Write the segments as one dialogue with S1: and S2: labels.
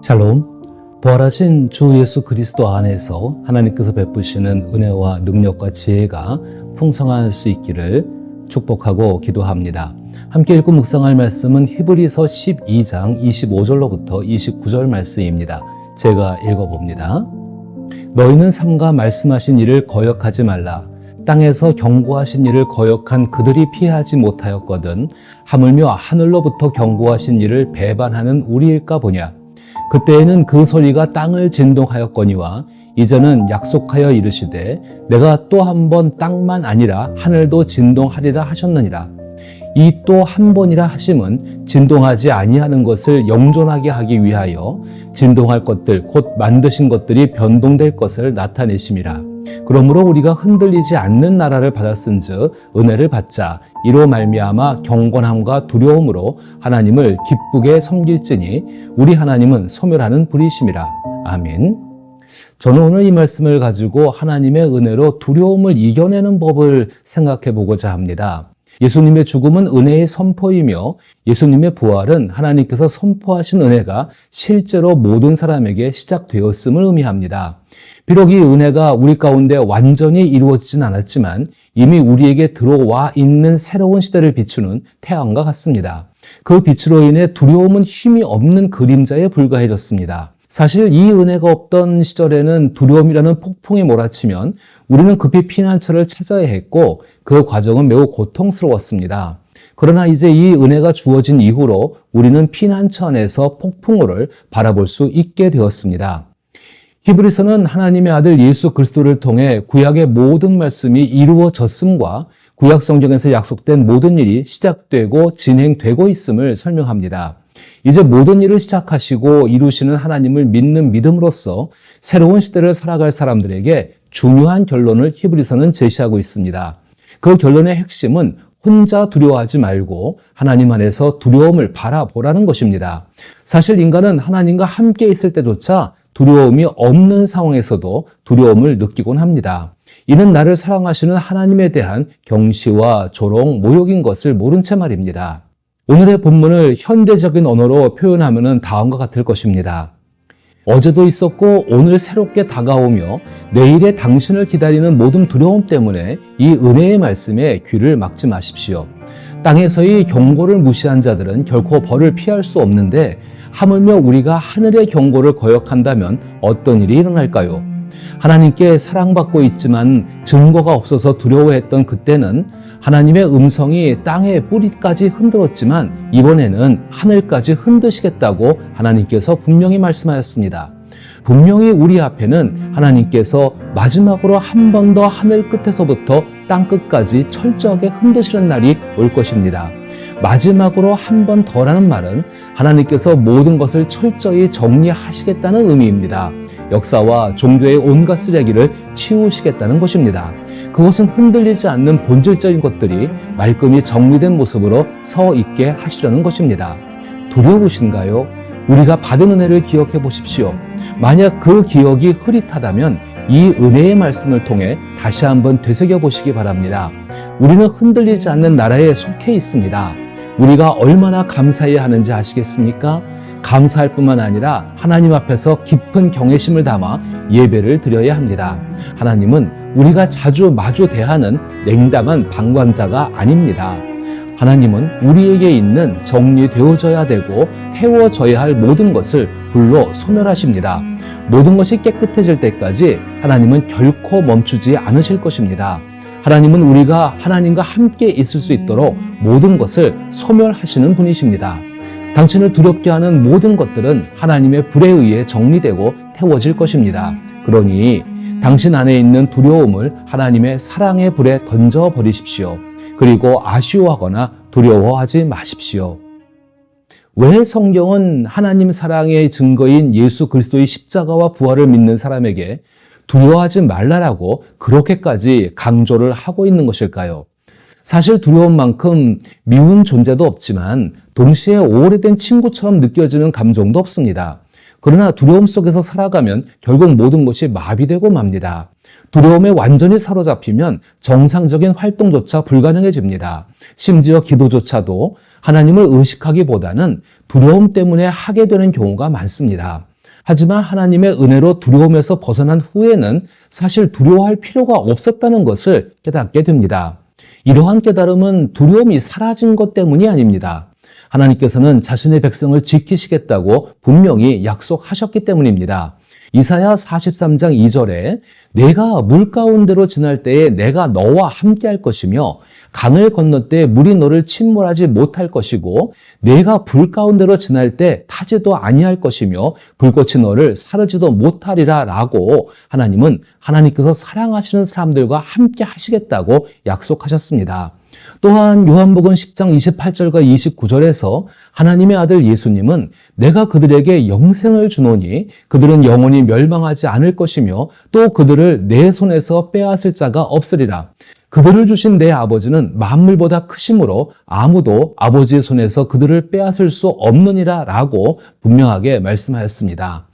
S1: 샬롬, 부활하신 주 예수 그리스도 안에서 하나님께서 베푸시는 은혜와 능력과 지혜가 풍성할 수 있기를 축복하고 기도합니다. 함께 읽고 묵상할 말씀은 히브리서 12장 25절로부터 29절 말씀입니다. 제가 읽어봅니다. 너희는 삼가 말씀하신 일을 거역하지 말라. 땅에서 경고하신 일을 거역한 그들이 피하지 못하였거든 하물며 하늘로부터 경고하신 일을 배반하는 우리일까 보냐. 그때에는 그 소리가 땅을 진동하였거니와 이제는 약속하여 이르시되 내가 또 한 번 땅만 아니라 하늘도 진동하리라 하셨느니라. 이 또 한 번이라 하심은 진동하지 아니하는 것을 영존하게 하기 위하여 진동할 것들 곧 만드신 것들이 변동될 것을 나타내심이라. 그러므로 우리가 흔들리지 않는 나라를 받았은즉 은혜를 받자. 이로 말미암아 경건함과 두려움으로 하나님을 기쁘게 섬길지니 우리 하나님은 소멸하는 분이심이라. 아멘. 저는 오늘 이 말씀을 가지고 하나님의 은혜로 두려움을 이겨내는 법을 생각해 보고자 합니다. 예수님의 죽음은 은혜의 선포이며 예수님의 부활은 하나님께서 선포하신 은혜가 실제로 모든 사람에게 시작되었음을 의미합니다. 비록 이 은혜가 우리 가운데 완전히 이루어지진 않았지만 이미 우리에게 들어와 있는 새로운 시대를 비추는 태양과 같습니다. 그 빛으로 인해 두려움은 힘이 없는 그림자에 불과해졌습니다. 사실 이 은혜가 없던 시절에는 두려움이라는 폭풍이 몰아치면 우리는 급히 피난처를 찾아야 했고 그 과정은 매우 고통스러웠습니다. 그러나 이제 이 은혜가 주어진 이후로 우리는 피난처 안에서 폭풍우를 바라볼 수 있게 되었습니다. 히브리서는 하나님의 아들 예수 그리스도를 통해 구약의 모든 말씀이 이루어졌음과 구약 성경에서 약속된 모든 일이 시작되고 진행되고 있음을 설명합니다. 이제 모든 일을 시작하시고 이루시는 하나님을 믿는 믿음으로써 새로운 시대를 살아갈 사람들에게 중요한 결론을 히브리서는 제시하고 있습니다. 그 결론의 핵심은 혼자 두려워하지 말고 하나님 안에서 두려움을 바라보라는 것입니다. 사실 인간은 하나님과 함께 있을 때조차 두려움이 없는 상황에서도 두려움을 느끼곤 합니다. 이는 나를 사랑하시는 하나님에 대한 경시와 조롱, 모욕인 것을 모른 채 말입니다. 오늘의 본문을 현대적인 언어로 표현하면 다음과 같을 것입니다. 어제도 있었고 오늘 새롭게 다가오며 내일의 당신을 기다리는 모든 두려움 때문에 이 은혜의 말씀에 귀를 막지 마십시오. 땅에서의 경고를 무시한 자들은 결코 벌을 피할 수 없는데 하물며 우리가 하늘의 경고를 거역한다면 어떤 일이 일어날까요? 하나님께 사랑받고 있지만 증거가 없어서 두려워했던 그때는 하나님의 음성이 땅의 뿌리까지 흔들었지만 이번에는 하늘까지 흔드시겠다고 하나님께서 분명히 말씀하였습니다. 분명히 우리 앞에는 하나님께서 마지막으로 한 번 더 하늘 끝에서부터 땅 끝까지 철저하게 흔드시는 날이 올 것입니다. 마지막으로 한 번 더라는 말은 하나님께서 모든 것을 철저히 정리하시겠다는 의미입니다. 역사와 종교의 온갖 쓰레기를 치우시겠다는 것입니다. 그것은 흔들리지 않는 본질적인 것들이 말끔히 정리된 모습으로 서 있게 하시려는 것입니다. 두려우신가요? 우리가 받은 은혜를 기억해 보십시오. 만약 그 기억이 흐릿하다면 이 은혜의 말씀을 통해 다시 한번 되새겨 보시기 바랍니다. 우리는 흔들리지 않는 나라에 속해 있습니다. 우리가 얼마나 감사해야 하는지 아시겠습니까? 감사할 뿐만 아니라 하나님 앞에서 깊은 경외심을 담아 예배를 드려야 합니다. 하나님은 우리가 자주 마주 대하는 냉담한 방관자가 아닙니다. 하나님은 우리에게 있는 정리되어져야 되고 태워져야 할 모든 것을 불로 소멸하십니다. 모든 것이 깨끗해질 때까지 하나님은 결코 멈추지 않으실 것입니다. 하나님은 우리가 하나님과 함께 있을 수 있도록 모든 것을 소멸하시는 분이십니다. 당신을 두렵게 하는 모든 것들은 하나님의 불에 의해 정리되고 태워질 것입니다. 그러니 당신 안에 있는 두려움을 하나님의 사랑의 불에 던져버리십시오. 그리고 아쉬워하거나 두려워하지 마십시오. 왜 성경은 하나님 사랑의 증거인 예수 그리스도의 십자가와 부활을 믿는 사람에게 두려워하지 말라라고 그렇게까지 강조를 하고 있는 것일까요? 사실 두려움만큼 미운 존재도 없지만 동시에 오래된 친구처럼 느껴지는 감정도 없습니다. 그러나 두려움 속에서 살아가면 결국 모든 것이 마비되고 맙니다. 두려움에 완전히 사로잡히면 정상적인 활동조차 불가능해집니다. 심지어 기도조차도 하나님을 의식하기보다는 두려움 때문에 하게 되는 경우가 많습니다. 하지만 하나님의 은혜로 두려움에서 벗어난 후에는 사실 두려워할 필요가 없었다는 것을 깨닫게 됩니다. 이러한 깨달음은 두려움이 사라진 것 때문이 아닙니다. 하나님께서는 자신의 백성을 지키시겠다고 분명히 약속하셨기 때문입니다. 이사야 43장 2절에 내가 물 가운데로 지날 때에 내가 너와 함께 할 것이며 강을 건널 때 물이 너를 침몰하지 못할 것이고 내가 불 가운데로 지날 때 타지도 아니할 것이며 불꽃이 너를 사르지도 못하리라 라고 하나님은 하나님께서 사랑하시는 사람들과 함께 하시겠다고 약속하셨습니다. 또한 요한복음 10장 28절과 29절에서 하나님의 아들 예수님은 내가 그들에게 영생을 주노니 그들은 영원히 멸망하지 않을 것이며 또 그들을 내 손에서 빼앗을 자가 없으리라. 그들을 주신 내 아버지는 만물보다 크심으로 아무도 아버지의 손에서 그들을 빼앗을 수 없느니라 라고 분명하게 말씀하였습니다.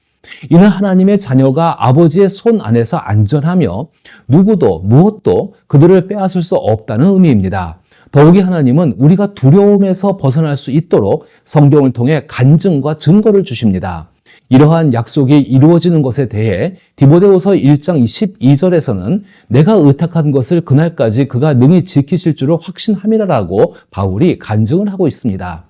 S1: 이는 하나님의 자녀가 아버지의 손 안에서 안전하며 누구도 무엇도 그들을 빼앗을 수 없다는 의미입니다. 더욱이 하나님은 우리가 두려움에서 벗어날 수 있도록 성경을 통해 간증과 증거를 주십니다. 이러한 약속이 이루어지는 것에 대해 디모데후서 1장 12절에서는 내가 의탁한 것을 그날까지 그가 능히 지키실 줄을 확신함이라라고 바울이 간증을 하고 있습니다.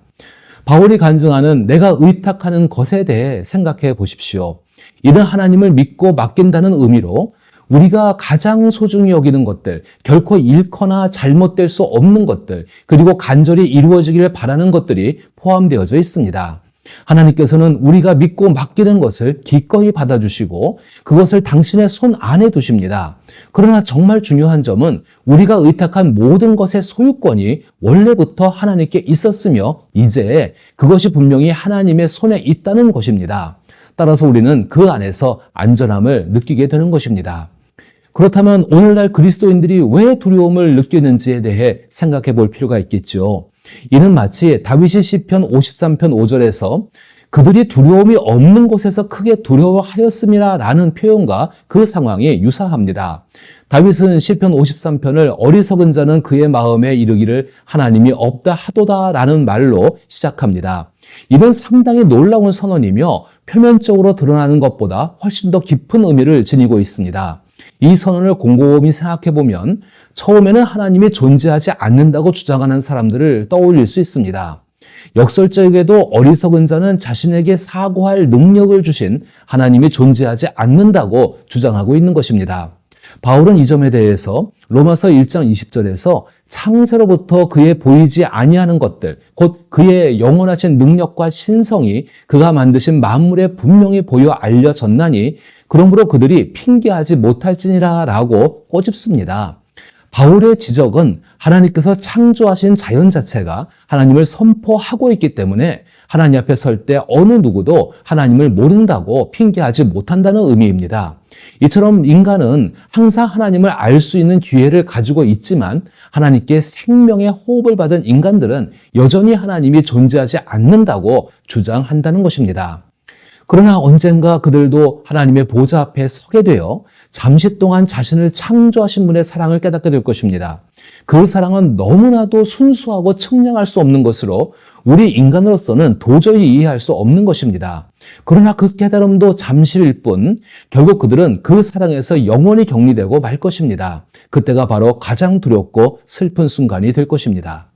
S1: 바울이 간증하는 내가 의탁하는 것에 대해 생각해 보십시오. 이는 하나님을 믿고 맡긴다는 의미로 우리가 가장 소중히 여기는 것들, 결코 잃거나 잘못될 수 없는 것들, 그리고 간절히 이루어지기를 바라는 것들이 포함되어져 있습니다. 하나님께서는 우리가 믿고 맡기는 것을 기꺼이 받아주시고 그것을 당신의 손 안에 두십니다. 그러나 정말 중요한 점은 우리가 의탁한 모든 것의 소유권이 원래부터 하나님께 있었으며 이제 그것이 분명히 하나님의 손에 있다는 것입니다. 따라서 우리는 그 안에서 안전함을 느끼게 되는 것입니다. 그렇다면 오늘날 그리스도인들이 왜 두려움을 느끼는지에 대해 생각해 볼 필요가 있겠죠. 이는 마치 다윗이 시편 53편 5절에서 그들이 두려움이 없는 곳에서 크게 두려워하였음이라 라는 표현과 그 상황이 유사합니다. 다윗은 시편 53편을 어리석은 자는 그의 마음에 이르기를 하나님이 없다 하도다 라는 말로 시작합니다. 이는 상당히 놀라운 선언이며 표면적으로 드러나는 것보다 훨씬 더 깊은 의미를 지니고 있습니다. 이 선언을 곰곰이 생각해보면 처음에는 하나님이 존재하지 않는다고 주장하는 사람들을 떠올릴 수 있습니다. 역설적에도 어리석은 자는 자신에게 사고할 능력을 주신 하나님이 존재하지 않는다고 주장하고 있는 것입니다. 바울은 이 점에 대해서 로마서 1장 20절에서 창세로부터 그의 보이지 아니하는 것들, 곧 그의 영원하신 능력과 신성이 그가 만드신 만물에 분명히 보여 알려졌나니 그러므로 그들이 핑계하지 못할지니라 라고 꼬집습니다. 바울의 지적은 하나님께서 창조하신 자연 자체가 하나님을 선포하고 있기 때문에 하나님 앞에 설 때 어느 누구도 하나님을 모른다고 핑계하지 못한다는 의미입니다. 이처럼 인간은 항상 하나님을 알 수 있는 기회를 가지고 있지만 하나님께 생명의 호흡을 받은 인간들은 여전히 하나님이 존재하지 않는다고 주장한다는 것입니다. 그러나 언젠가 그들도 하나님의 보좌 앞에 서게 되어 잠시 동안 자신을 창조하신 분의 사랑을 깨닫게 될 것입니다. 그 사랑은 너무나도 순수하고 측량할 수 없는 것으로 우리 인간으로서는 도저히 이해할 수 없는 것입니다. 그러나 그 깨달음도 잠시일 뿐 결국 그들은 그 사랑에서 영원히 격리되고 말 것입니다. 그때가 바로 가장 두렵고 슬픈 순간이 될 것입니다.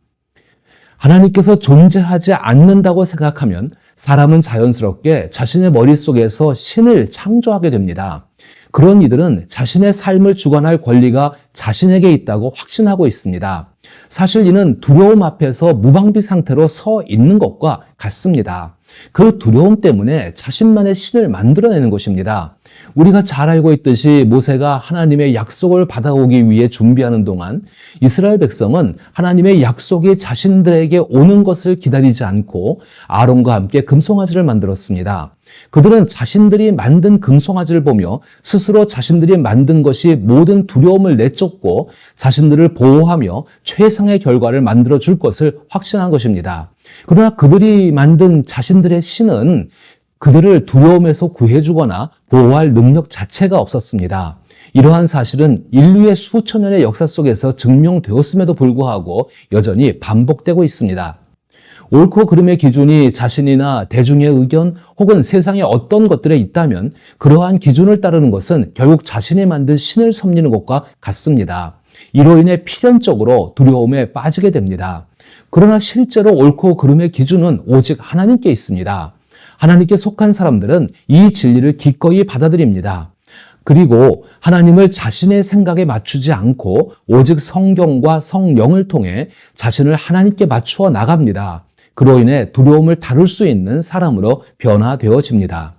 S1: 하나님께서 존재하지 않는다고 생각하면 사람은 자연스럽게 자신의 머릿속에서 신을 창조하게 됩니다. 그런 이들은 자신의 삶을 주관할 권리가 자신에게 있다고 확신하고 있습니다. 사실 이는 두려움 앞에서 무방비 상태로 서 있는 것과 같습니다. 그 두려움 때문에 자신만의 신을 만들어내는 것입니다. 우리가 잘 알고 있듯이 모세가 하나님의 약속을 받아오기 위해 준비하는 동안 이스라엘 백성은 하나님의 약속이 자신들에게 오는 것을 기다리지 않고 아론과 함께 금송아지를 만들었습니다. 그들은 자신들이 만든 금송아지를 보며 스스로 자신들이 만든 것이 모든 두려움을 내쫓고 자신들을 보호하며 최상의 결과를 만들어 줄 것을 확신한 것입니다. 그러나 그들이 만든 자신들의 신은 그들을 두려움에서 구해주거나 보호할 능력 자체가 없었습니다. 이러한 사실은 인류의 수천 년의 역사 속에서 증명되었음에도 불구하고 여전히 반복되고 있습니다. 옳고 그름의 기준이 자신이나 대중의 의견 혹은 세상의 어떤 것들에 있다면 그러한 기준을 따르는 것은 결국 자신이 만든 신을 섬기는 것과 같습니다. 이로 인해 필연적으로 두려움에 빠지게 됩니다. 그러나 실제로 옳고 그름의 기준은 오직 하나님께 있습니다. 하나님께 속한 사람들은 이 진리를 기꺼이 받아들입니다. 그리고 하나님을 자신의 생각에 맞추지 않고 오직 성경과 성령을 통해 자신을 하나님께 맞추어 나갑니다. 그로 인해 두려움을 다룰 수 있는 사람으로 변화되어집니다.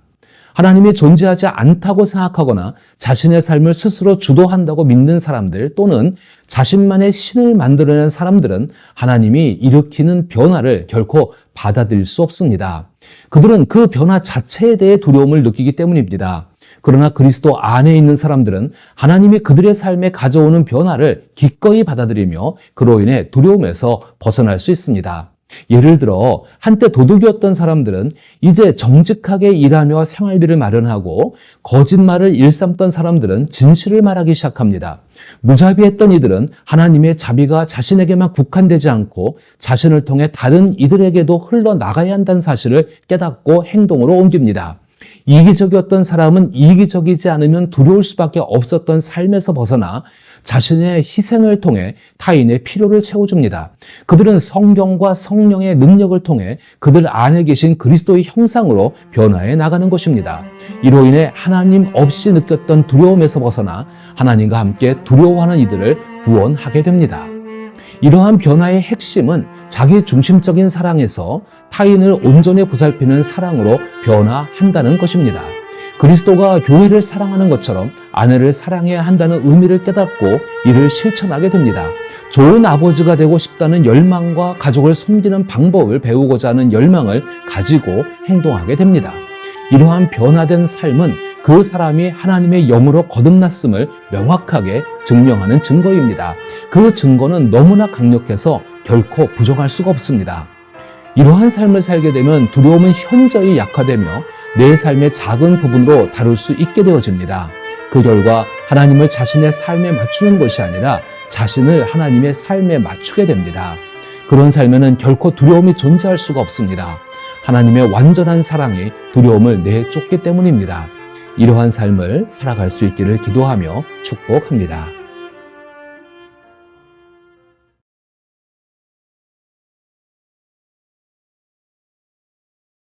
S1: 하나님이 존재하지 않다고 생각하거나 자신의 삶을 스스로 주도한다고 믿는 사람들 또는 자신만의 신을 만들어낸 사람들은 하나님이 일으키는 변화를 결코 받아들일 수 없습니다. 그들은 그 변화 자체에 대해 두려움을 느끼기 때문입니다. 그러나 그리스도 안에 있는 사람들은 하나님이 그들의 삶에 가져오는 변화를 기꺼이 받아들이며 그로 인해 두려움에서 벗어날 수 있습니다. 예를 들어 한때 도둑이었던 사람들은 이제 정직하게 일하며 생활비를 마련하고 거짓말을 일삼던 사람들은 진실을 말하기 시작합니다. 무자비했던 이들은 하나님의 자비가 자신에게만 국한되지 않고 자신을 통해 다른 이들에게도 흘러나가야 한다는 사실을 깨닫고 행동으로 옮깁니다. 이기적이었던 사람은 이기적이지 않으면 두려울 수밖에 없었던 삶에서 벗어나 자신의 희생을 통해 타인의 필요를 채워줍니다. 그들은 성경과 성령의 능력을 통해 그들 안에 계신 그리스도의 형상으로 변화해 나가는 것입니다. 이로 인해 하나님 없이 느꼈던 두려움에서 벗어나 하나님과 함께 두려워하는 이들을 구원하게 됩니다. 이러한 변화의 핵심은 자기 중심적인 사랑에서 타인을 온전히 보살피는 사랑으로 변화한다는 것입니다. 그리스도가 교회를 사랑하는 것처럼 아내를 사랑해야 한다는 의미를 깨닫고 이를 실천하게 됩니다. 좋은 아버지가 되고 싶다는 열망과 가족을 섬기는 방법을 배우고자 하는 열망을 가지고 행동하게 됩니다. 이러한 변화된 삶은 그 사람이 하나님의 영으로 거듭났음을 명확하게 증명하는 증거입니다. 그 증거는 너무나 강력해서 결코 부정할 수가 없습니다. 이러한 삶을 살게 되면 두려움은 현저히 약화되며 내 삶의 작은 부분으로 다룰 수 있게 되어집니다. 그 결과 하나님을 자신의 삶에 맞추는 것이 아니라 자신을 하나님의 삶에 맞추게 됩니다. 그런 삶에는 결코 두려움이 존재할 수가 없습니다. 하나님의 완전한 사랑이 두려움을 내쫓기 때문입니다. 이러한 삶을 살아갈 수 있기를 기도하며 축복합니다.